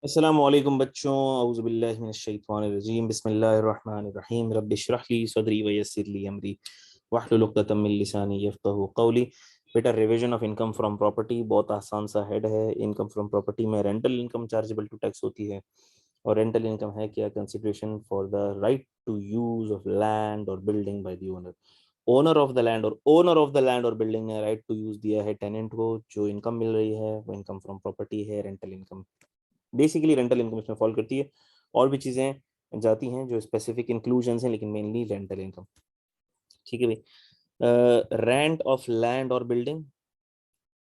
अस्सलामुअलैकुम बच्चों, औज़ुबिल्लाहि मिनश्शैतानिर्रजीम, बिस्मिल्लाहिर्रहमानिर्रहीम, रब्बिश्रह ली सदरी वयस्सिर ली अमरी वहलुल उक़्दतम मिन लिसानी यफ़क़हू क़ौली। बेटा, revision of income from property बहुत आसान सा हेड है। इनकम फ्रॉम प्रॉपर्टी में rental income chargeable to tax होती है। और रेंटल इनकम है क्या? Consideration for the right to use of land और building by the owner. Owner of the land और बिल्डिंग ने राइट टू यूज दिया है टेनेंट को। जो इनकम मिल रही है वो इनकम फ्रॉम प्रॉपर्टी है, rental income. Basically rental income इसमें फॉल करती है। और भी चीज़ें जाती हैं जो स्पेसिफिक इंक्लूजन्स हैं, लेकिन मेनली रेंटल इनकम। ठीक है भाई। रेंट ऑफ लैंड और बिल्डिंग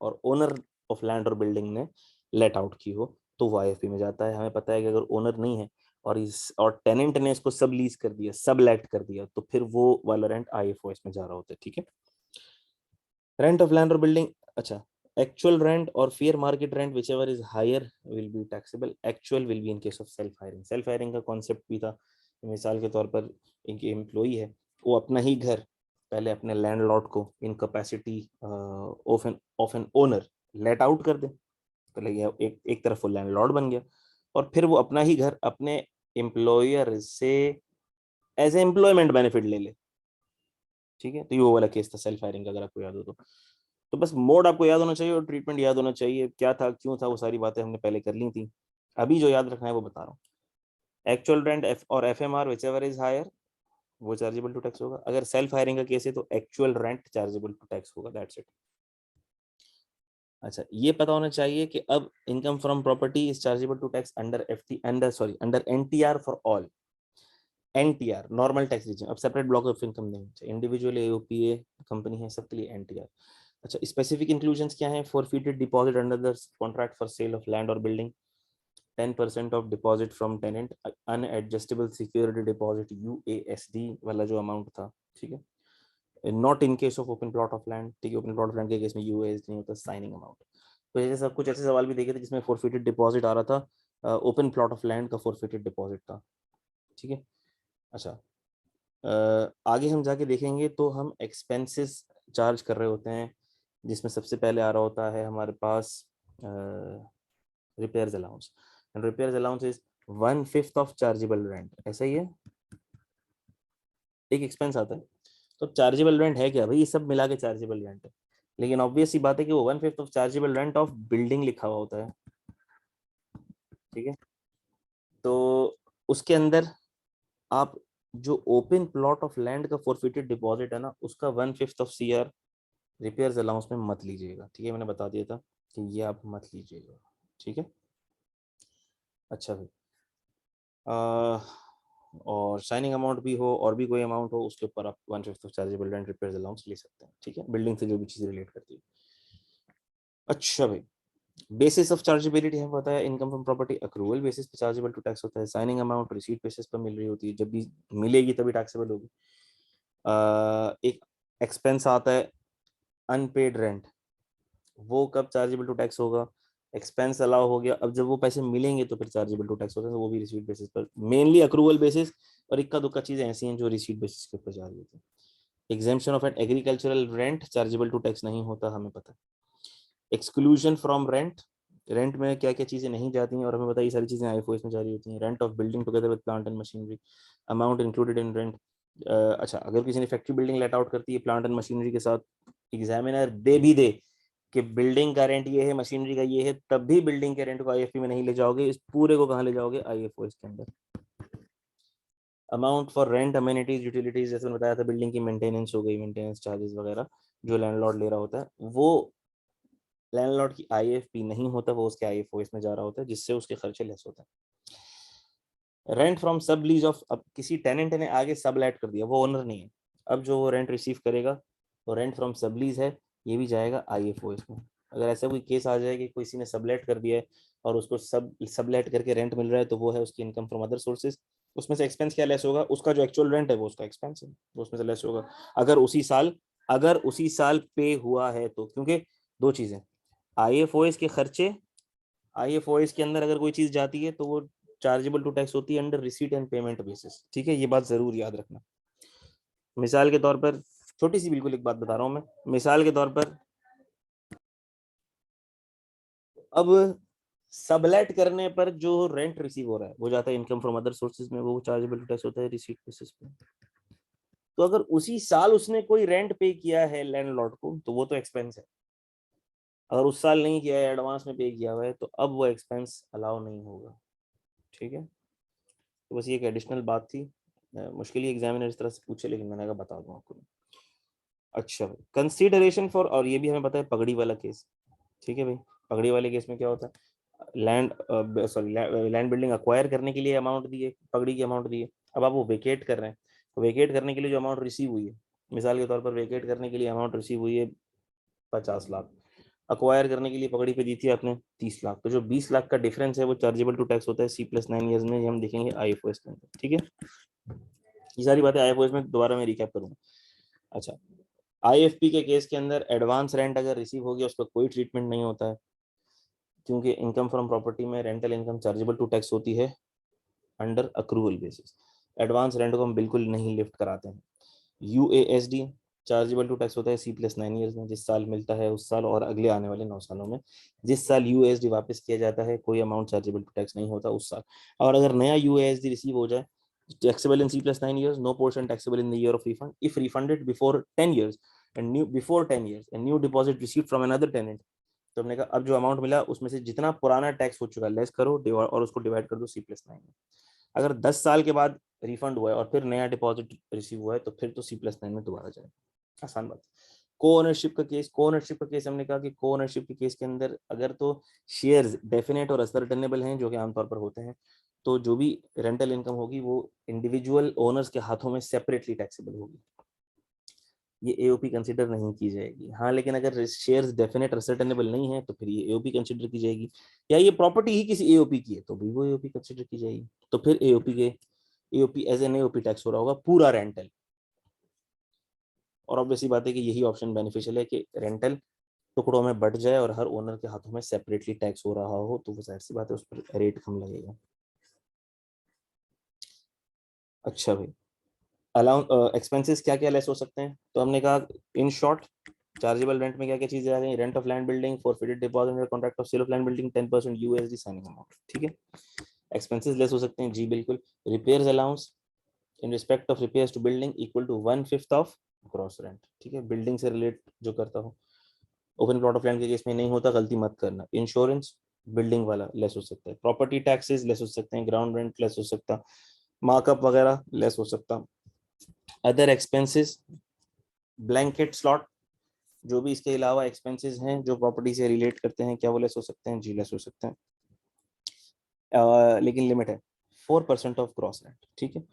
और ओनर ऑफ लैंड और बिल्डिंग ने लेट आउट की हो तो वो आईएफपी में जाता है। हमें पता है कि अगर ओनर नहीं है और टेनेंट ने इसको सब लीज कर दिया, सब लेट कर दिया, तो फिर वो वाला रेंट आईएफओएस में जा रहा होता है। ठीक है। रेंट ऑफ लैंड और बिल्डिंग, अच्छा, actual rent or fair market rent whichever is higher will be taxable. Actual will be in case of self hiring. self hiring का concept भी था। मिसाल के तौर पर एक एम्प्लॉई है, वो अपना ही घर पहले अपने लैंडलॉर्ड को in capacity of an owner let out कर दे, तो लगे एक तरफ वो लैंडलॉर्ड बन गया, और फिर वो अपना ही घर अपने एम्प्लॉयर से एज ए एम्प्लॉयमेंट बेनिफिट ले ले। ठीक है, तो ये वो वाला केस था सेल्फ हायरिंग का, अगर आपको याद हो तो बस मोड आपको याद होना चाहिए और ट्रीटमेंट याद होना चाहिए। क्या था, क्यों था, वो सारी बातें हमने पहले कर ली थी। अभी जो याद रखना है वो बता रहा हूँ। एक्चुअल रेंट और एफएमआर विचएवर इज हायर वो चार्जेबल टू टैक्स होगा। अगर सेल्फ हायरिंग का केस है तो actual rent chargeable to tax होगा। That's it. अच्छा, ये पता होना चाहिए कि अब income from property is chargeable to tax under NTR for all. NTR normal tax regime, अब सेपरेट ब्लॉक ऑफ इनकम नहीं चाहिए। इंडिविजुअल एओपीए कंपनी है, सबके लिए एनटीआर। अच्छा, स्पेसिफिक इंक्लूजन्स क्या हैं? Forfeited deposit under the contract for sale of land और building, 10% of deposit from tenant, unadjustable security deposit UASD वाला जो अमाउंट था। ठीक है। Not in case of open plot of land. ठीक है, ओपन प्लॉट ऑफ लैंड के case में यूएएसडी नहीं होता, साइनिंग अमाउंट। तो ऐसे सब कुछ ऐसे सवाल भी देखे थे जिसमें फॉरफिटेड डिपॉजिट आ रहा था, ओपन प्लॉट ऑफ लैंड का फॉरफिटेड डिपॉजिट था। ठीक है। अच्छा, आगे हम जाके देखेंगे तो हम एक्सपेंसेस चार्ज कर रहे होते हैं, जिसमें सबसे पहले आ रहा होता है हमारे पास repairs allowance. And repairs allowance is 1/5 of chargeable rent. ऐसा ही है, एक एक्सपेंस आता है। तो चार्जेबल रेंट है क्या भाई? ये सब मिला के चार्जेबल रेंट है, लेकिन ऑब्वियस ही बात है कि वो 1/5 of chargeable rent of building लिखा हुआ होता है। ठीक है, तो उसके अंदर आप जो ओपन प्लॉट ऑफ लैंड का फॉरफिटेड डिपॉजिट है ना, उसका 1/5 ऑफ सीआर रिपेयर्स अलाउंस में मत लीजिएगा। ठीक है, मैंने बता दिया था कि ये आप मत लीजिएगा। ठीक है। अच्छा भाई, और साइनिंग अमाउंट भी हो और भी कोई अमाउंट हो, उसके ऊपर आप 1/5 of chargeable rent repairs allowance ले सकते हैं। ठीक है, बिल्डिंग से जो भी चीज़ रिलेट करती है। अच्छा भाई, बेसिस ऑफ चार्जेबिलिटी हमें पता है, income from property accrual basis पे चार्जेबल टू टैक्स होता है। साइनिंग अमाउंट रिसीट बेसिस पर मिल रही होती है, जब भी मिलेगी तभी टैक्सेबल होगी। एक एक्सपेंस आता है अनपेड रेंट, वो कब चार्जेबल टू टैक्स होगा? एक्सपेंस अलाउ हो गया, अब जब वो पैसे मिलेंगे तो फिर चार्जेबल टू टैक्स होता है, तो वो भी रिसीट बेसिस पर, मेनली अक्रूवल बेसिस। और इक्का दुक्का चीजें ऐसी हैं जो रिसीट बेसिस के ऊपर जा रही होती है। Exemption of an agricultural rent chargeable to tax नहीं होता, हमें पता है। एक्सक्लूजन फ्रॉम रेंट, रेंट में क्या क्या चीजें नहीं जाती हैं और हमें पता है ये सारी चीजें आईएफओएस में जारी होती हैं। Rent of building together with plant and machinery, amount included in rent. अच्छा, अगर किसी ने फैक्ट्री बिल्डिंग लेट आउट करती है प्लांट एंड मशीनरी के साथ, एग्जामिनर दे भी दे कि बिल्डिंग का रेंट ये है, मशीनरी का ये है, तब भी बिल्डिंग के रेंट को आईएफपी में नहीं ले जाओगे, इस पूरे को कहाँ ले जाओगे? आईएफओएस के अंदर। Amount for rent amenities utilities, जैसे मैंने बताया था, बिल्डिंग की मेंटेनेंस हो गई, मेंटेनेंस चार्जेस वगैरह जो लैंडलॉर्ड ले रहा होता है, वो लैंडलॉर्ड की आईएफपी नहीं होता, वो उसके आईएफओएस में जा रहा होता है, जिससे उसके खर्चे लेस होते हैं। रेंट फ्रॉम सब लीज ऑफ, अब किसी टेनेंट ने आगे सब लेट कर दिया, वो ओनर नहीं है, अब जो वो रेंट रिसीव करेगा तो रेंट फ्रॉम सब लीज है, ये भी जाएगा आईएफओएस में। अगर ऐसा कोई केस आ जाए कि किसी ने सबलेट कर दिया है और उसको सबलेट करके रेंट मिल रहा है, तो वो है उसकी इनकम फ्रॉम अदर सोर्सेज। उसमें से एक्सपेंस क्या लेस होगा? उसका जो एक्चुअल रेंट है वो उसका एक्सपेंस है, वो उसमें से लेस होगा। अगर उसी साल पे हुआ है तो, क्योंकि दो चीजें, आईएफओएस के खर्चे, आईएफओएस के अंदर अगर कोई चीज जाती है तो वो चार्जेबल टू टैक्स होती है under receipt and payment basis. ठीक है, ये बात जरूर याद रखना। मिसाल के तौर पर, छोटी सी बिल्कुल एक बात बता रहा हूं मैं, मिसाल के तौर पर, अब सबलेट करने पर जो रेंट रिसीव हो रहा है वो जाता है इनकम फ्रॉम अदर सोर्सेज में, वो चार्जेबल टू टैक्स होता है रिसीट बेसिस पे। तो अगर उसी साल उसने कोई रेंट पे किया है लैंडलॉर्ड को तो वो तो एक्सपेंस है। अगर उस साल नहीं किया है, एडवांस में पे किया हुआ है, तो अब वो एक्सपेंस अलाउ नहीं होगा। ठीक है, तो बस ये एक एडिशनल बात थी। मुश्किल ही एग्जामिनर इस तरह से पूछे, लेकिन मैंने कहा बता दूं आपको। अच्छा भाई, कंसीडरेशन फॉर, और ये भी हमें पता है पगड़ी वाला केस। ठीक है भाई, पगड़ी वाले केस में क्या होता है, land sorry land building acquire करने के लिए अमाउंट दिए, पगड़ी की अमाउंट दिए। अब आप वो वेकेट कर रहे हैं, तो वेकेट करने के लिए जो अमाउंट रिसीव हुई है, मिसाल के तौर पर वेकेट करने के लिए अमाउंट रिसीव हुई है 50 लाख, अक्वायर करने के लिए पकड़ी पे दी थी आपने 30 लाख, तो जो 20 लाख का डिफरेंस है वो चार्जेबल टू टैक्स होता है C+9 ईयर्स में। ये हम देखेंगे IFOS के अंदर। ठीक है, ये सारी बातें IFOS में दोबारा मैं रिकैप करूंगा। अच्छा, IFP के केस के अंदर एडवांस रेंट अगर रिसीव हो गया उस पर कोई ट्रीटमेंट नहीं होता है, क्योंकि इनकम फ्रॉम प्रॉपर्टी में rental income chargeable to tax होती है under accrual basis. Advance rent को हम बिल्कुल नहीं लिफ्ट कराते हैं। UASD चार्जेबल टू टैक्स होता है C+9 ईयर्स में, जिस साल मिलता है उस साल और अगले आने वाले 9 सालों में। जिस साल UASD वापस किया जाता है कोई अमाउंट चार्जेबल टू टैक्स नहीं होता उस साल। और अगर नया UASD रिसीव हो जाए, taxable in C+9 years, no portion taxable in the year of refund if refunded before 10 years and new deposit received from another tenant। तो हमने कहा अब जो अमाउंट मिला उसमें से जितना पुराना टैक्स हो चुका लेस करो और उसको डिवाइड कर दो C+9 में। अगर 10 साल के बाद रिफंड हुआ है और फिर नया डिपॉजिट रिसीव हुआ है तो फिर तो C+9 में दोबारा जाएगा। आसान बात। को ओनरशिप का केस, को ओनरशिप का केस हमने कहा कि को ओनरशिप के केस के अंदर अगर तो शेयर्स डेफिनेट और असर्टेनेबल हैं, जो कि आमतौर पर होते हैं, तो जो भी रेंटल इनकम होगी वो इंडिविजुअल ओनर्स के हाथों में सेपरेटली टैक्सेबल होगी, ये AOP कंसिडर नहीं की जाएगी। हाँ, लेकिन अगर शेयर्स डेफिनेट असर्टेनेबल नहीं है तो फिर ये AOP कंसिडर की जाएगी, या ये प्रॉपर्टी ही किसी AOP की है तो भी वो AOP कंसिडर की जाएगी। तो फिर AOP as an AOP tax हो रहा होगा पूरा रेंटल। और ऑब्वियसली बात है कि यही ऑप्शन बेनिफिशियल है कि रेंटल टुकड़ों में बट जाए और हर ओनर के हाथों में सेपरेटली टैक्स हो रहा हो, तो वो जाहिर सी बात है उस पर रेट कम लगेगा। अच्छा भाई, अलाउ एक्सपेंसेस क्या क्या लेस हो सकते हैं, तो हमने कहा इन शॉर्ट चार्जेबल रेंट में क्या क्या चीजें आ गई, rent of land building, forfeited deposit, contract of sale of land building, 10% USD signing amount. ठीक है, एक्सपेंसेस लेस हो सकते हैं जी बिल्कुल। Repairs allowance in respect of repairs to building equal to 1/5 of gross rent. ठीक है, बिल्डिंग से रिलेट जो करता हो, ओपन प्लॉट ऑफ लैंड के केस में नहीं होता, गलती मत करना। इंश्योरेंस बिल्डिंग वाला लेस हो सकता है, प्रॉपर्टी टैक्सेस लेस हो सकते हैं, ग्राउंड रेंट लेस हो सकता, मार्कअप वगैरह लेस हो सकता, अदर एक्सपेंसेस, ब्लैंकेट स्लॉट, जो भी इसके अलावा एक्सपेंसेस हैं जो प्रॉपर्टी से रिलेट करते हैं, क्या वो लेस हो सकते हैं जी लेस हो सकते हैं। लेकिन लिमिट है 4% ऑफ ग्रॉस रेंट। ठीक है,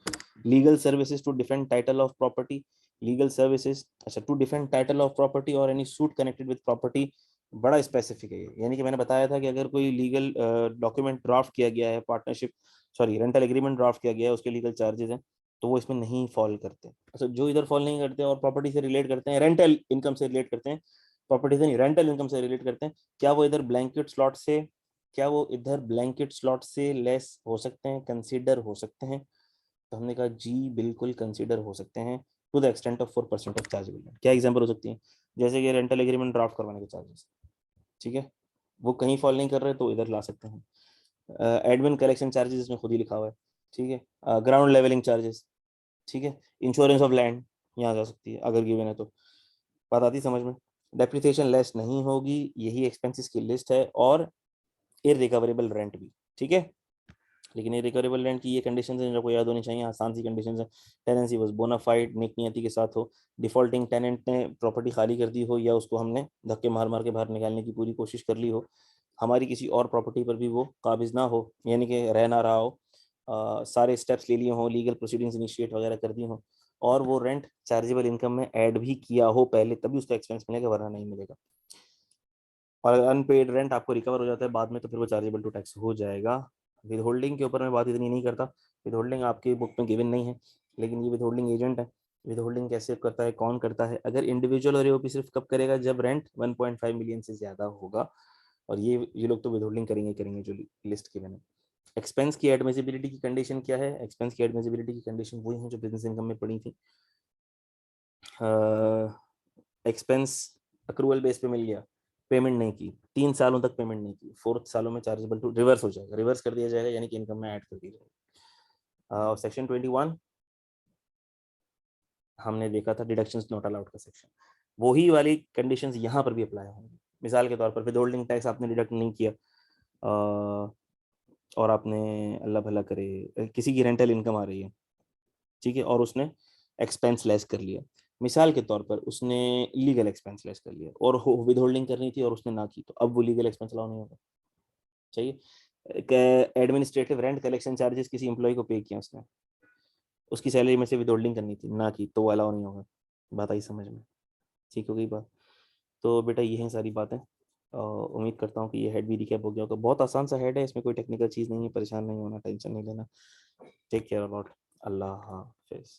legal services to defend title of property, legal services, अच्छा, to defend title of property और any suit connected with property, बड़ा स्पेसिफिक है ये। यानी कि मैंने बताया था कि अगर कोई लीगल डॉक्यूमेंट ड्राफ्ट किया गया है, partnership sorry rental agreement draft किया गया है, उसके लीगल चार्जेस हैं, तो वो इसमें नहीं फॉल करते। अच्छा, जो इधर फॉल नहीं करते और प्रॉपर्टी से रिलेट करते हैं, रेंटल इनकम से रिलेट करते हैं, प्रॉपर्टी से नहीं रेंटल इनकम से रिलेट करते हैं, क्या वो इधर ब्लैंकेट स्लॉट से, क्या वो इधर ब्लैंकेट स्लॉट से लेस हो सकते हैं, कंसीडर हो सकते हैं? तो हमने कहा जी बिल्कुल कंसीडर हो सकते हैं, to the extent of 4% of chargeable. क्या एग्जाम्पल हो सकती है, जैसे कि रेंटल एग्रीमेंट ड्राफ्ट करवाने के चार्जेस। ठीक है, वो कहीं फॉल नहीं कर रहे तो इधर ला सकते हैं। एडमिन कलेक्शन चार्जेस इसमें खुद ही लिखा हुआ है। ठीक है, ग्राउंड लेवलिंग चार्जेस। ठीक है, इंश्योरेंस ऑफ लैंड यहाँ जा सकती है अगर गिवन है तो। बात आती समझ में? डेप्रिसिएशन लेस नहीं होगी, यही एक्सपेंसेस की लिस्ट है, और इररिकवरेबल रेंट भी। ठीक है, लेकिन ये रिकवरेबल रेंट की ये कंडीशन है जो आपको याद होनी चाहिए, आसान सी कंडीशन है। टेनेंसी बस बोनाफाइड नेक नियति के साथ हो, डिफॉल्टिंग टेनेंट ने प्रॉपर्टी खाली कर दी हो या उसको हमने धक्के मार मार के बाहर निकालने की पूरी कोशिश कर ली हो, हमारी किसी और प्रॉपर्टी पर भी वो काबिज ना हो, यानी कि रह ना रहा हो, सारे स्टेप्स ले लिए हों, लीगल प्रोसीडिंग्स इनिशिएट वगैरह कर दी हो, और वो रेंट चार्जेबल इनकम में ऐड भी किया हो पहले, तभी उसका एक्सपेंस मिलेगा, वरना नहीं मिलेगा। और अगर अनपेड रेंट आपको रिकवर हो जाता है बाद में तो फिर वो चार्जेबल टू टैक्स हो जाएगा। विद होल्डिंग के ऊपर मैं बात इतनी नहीं करता, विद होल्डिंग आपकी बुक में गिवन नहीं है, लेकिन ये विद होल्डिंग एजेंट है। विद होल्डिंग कैसे करता है, कौन करता है? अगर इंडिविजुअल और AOP सिर्फ कब करेगा, जब रेंट 1.5 मिलियन से ज्यादा होगा, और ये लोग तो विद होल्डिंग करेंगे जो लिस्ट गिवन है। एक्सपेंस की एडमिसिबिलिटी की कंडीशन क्या है? एक्सपेंस की एडमिसिबिलिटी की कंडीशन वही है जो बिजनेस इनकम में पड़ी थी। एक्सपेंस अक्रूवल बेस पे मिल गया, पेमेंट नहीं की, 3 सालों तक पेमेंट नहीं की, 4th सालों में चार्जेबल टू रिवर्स हो जाएगा, रिवर्स कर दिया जाएगा, यानी कि इनकम में ऐड कर दी जाएगी। सेक्शन 21 हमने देखा था डिडक्शंस नॉट अलाउड का सेक्शन, वही वाली कंडीशंस यहाँ पर भी अप्लाई होंगी। मिसाल के तौर पर विद होल्डिंग टैक्स आपने डिडक्ट नहीं किया, और आपने अल्लाह भला करे किसी की रेंटल इनकम आ रही है, ठीक है, और उसने एक्सपेंस लेस कर लिया, मिसाल के तौर पर उसने लीगल एक्सपेंस लेस कर लिया और विद होल्डिंग करनी थी और उसने ना की, तो अब वो लीगल एक्सपेंस अलाउ नहीं होगा। चाहिए एडमिनिस्ट्रेटिव रेंट कलेक्शन चार्जेस किसी एम्प्लॉय को पे किया उसने, उसकी सैलरी में से विद होल्डिंग करनी थी, ना की, तो वो अलाउ नहीं होगा। बात आई समझ में? ठीक हो गई बात? तो बेटा यही सारी बातें, उम्मीद करता हूँ कि ये हेड भी रिकैप हो गया होगा। बहुत आसान सा हेड है, इसमें कोई टेक्निकल चीज़ नहीं है, परेशान नहीं होना, टेंशन नहीं लेना। टेक केयर अबाउट, अल्लाह हाफिज़।